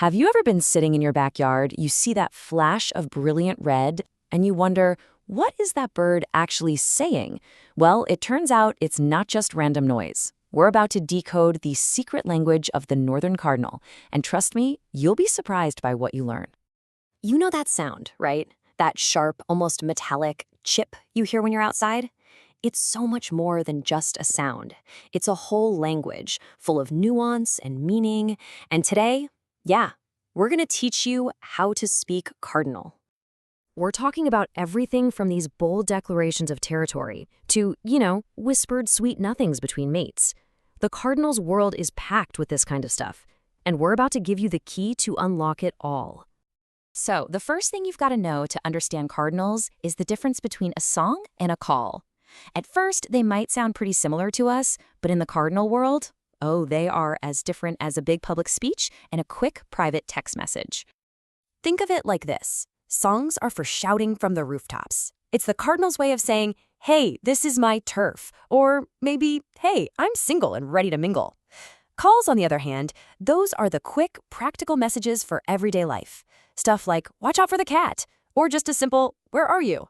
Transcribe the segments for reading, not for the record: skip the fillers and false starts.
Have you ever been sitting in your backyard, you see that flash of brilliant red, and you wonder, what is that bird actually saying? Well, it turns out it's not just random noise. We're about to decode the secret language of the northern cardinal, and trust me, you'll be surprised by what you learn. You know that sound, right? That sharp, almost metallic chip you hear when you're outside? It's so much more than just a sound. It's a whole language, full of nuance and meaning. And today, we're going to teach you how to speak cardinal. We're talking about everything from these bold declarations of territory to, whispered sweet nothings between mates. The cardinal's world is packed with this kind of stuff, and we're about to give you the key to unlock it all. So, the first thing you've got to know to understand cardinals is the difference between a song and a call. At first, they might sound pretty similar to us, but in the cardinal world, they are as different as a big public speech and a quick private text message. Think of it like this. Songs are for shouting from the rooftops. It's the cardinal's way of saying, hey, this is my turf, or maybe, hey, I'm single and ready to mingle. Calls, on the other hand, those are the quick, practical messages for everyday life. Stuff like, watch out for the cat, or just a simple, where are you?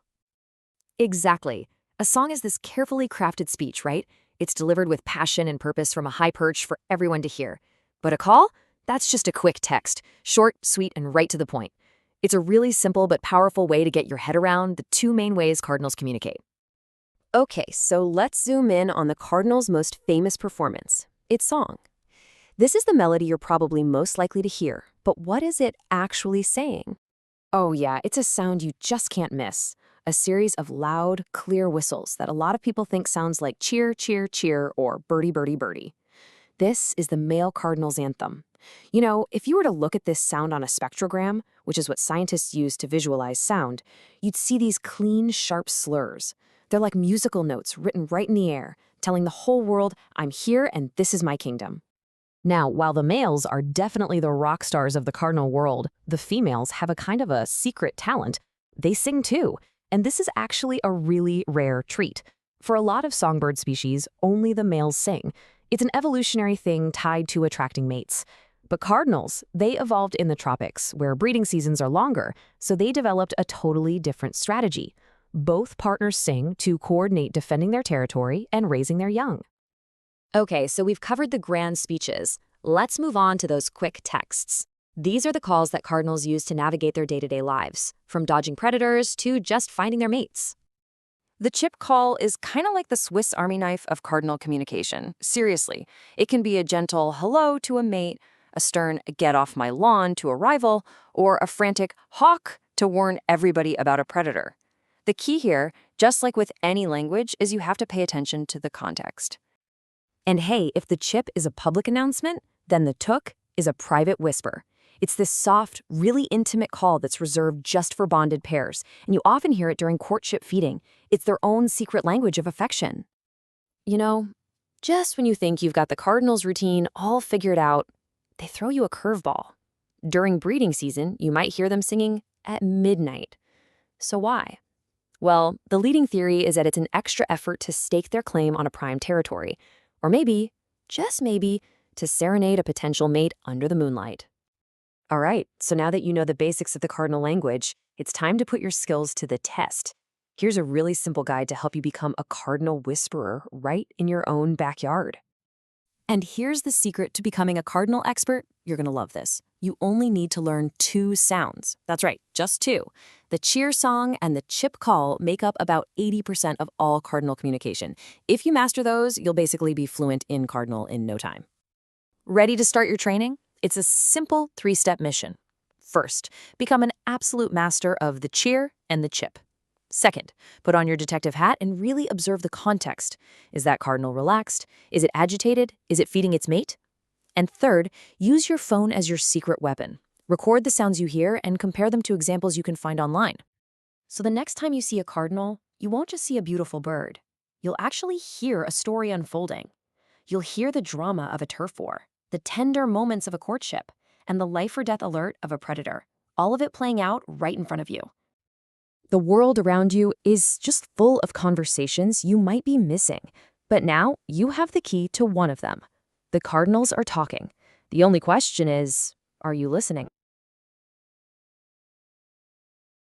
Exactly. A song is this carefully crafted speech, right? It's delivered with passion and purpose from a high perch for everyone to hear. But a call? That's just a quick text, short, sweet, and right to the point. It's a really simple but powerful way to get your head around the two main ways cardinals communicate. Okay, so let's zoom in on the cardinal's most famous performance, its song. This is the melody you're probably most likely to hear, but what is it actually saying? Oh yeah, it's a sound you just can't miss. A series of loud, clear whistles that a lot of people think sounds like cheer, cheer, cheer, or birdie, birdie, birdie. This is the male cardinal's anthem. If you were to look at this sound on a spectrogram, which is what scientists use to visualize sound, you'd see these clean, sharp slurs. They're like musical notes written right in the air, telling the whole world, I'm here and this is my kingdom. Now, while the males are definitely the rock stars of the cardinal world, the females have a kind of a secret talent. They sing too, and this is actually a really rare treat. For a lot of songbird species, only the males sing. It's an evolutionary thing tied to attracting mates. But cardinals, they evolved in the tropics, where breeding seasons are longer, so they developed a totally different strategy. Both partners sing to coordinate defending their territory and raising their young. Okay, so we've covered the grand speeches. Let's move on to those quick texts. These are the calls that cardinals use to navigate their day-to-day lives, from dodging predators to just finding their mates. The chip call is kind of like the Swiss Army knife of cardinal communication. Seriously, it can be a gentle hello to a mate, a stern get off my lawn to a rival, or a frantic hawk to warn everybody about a predator. The key here, just like with any language, is you have to pay attention to the context. And hey, if the chip is a public announcement, then the took is a private whisper. It's this soft, really intimate call that's reserved just for bonded pairs, and you often hear it during courtship feeding. It's their own secret language of affection. Just when you think you've got the cardinals' routine all figured out, they throw you a curveball. During breeding season, you might hear them singing at midnight. So why? Well, the leading theory is that it's an extra effort to stake their claim on a prime territory, or maybe, just maybe, to serenade a potential mate under the moonlight. All right, so now that you know the basics of the cardinal language, it's time to put your skills to the test. Here's a really simple guide to help you become a cardinal whisperer right in your own backyard. And here's the secret to becoming a cardinal expert. You're going to love this. You only need to learn 2 sounds. That's right, just 2. The cheer song and the chip call make up about 80% of all cardinal communication. If you master those, you'll basically be fluent in cardinal in no time. Ready to start your training? It's a simple 3-step mission. First, become an absolute master of the cheer and the chip. Second, put on your detective hat and really observe the context. Is that cardinal relaxed? Is it agitated? Is it feeding its mate? And third, use your phone as your secret weapon. Record the sounds you hear and compare them to examples you can find online. So the next time you see a cardinal, you won't just see a beautiful bird. You'll actually hear a story unfolding. You'll hear the drama of a turf war, the tender moments of a courtship, and the life-or-death alert of a predator, all of it playing out right in front of you. The world around you is just full of conversations you might be missing, but now you have the key to one of them. The cardinals are talking. The only question is, Are you listening?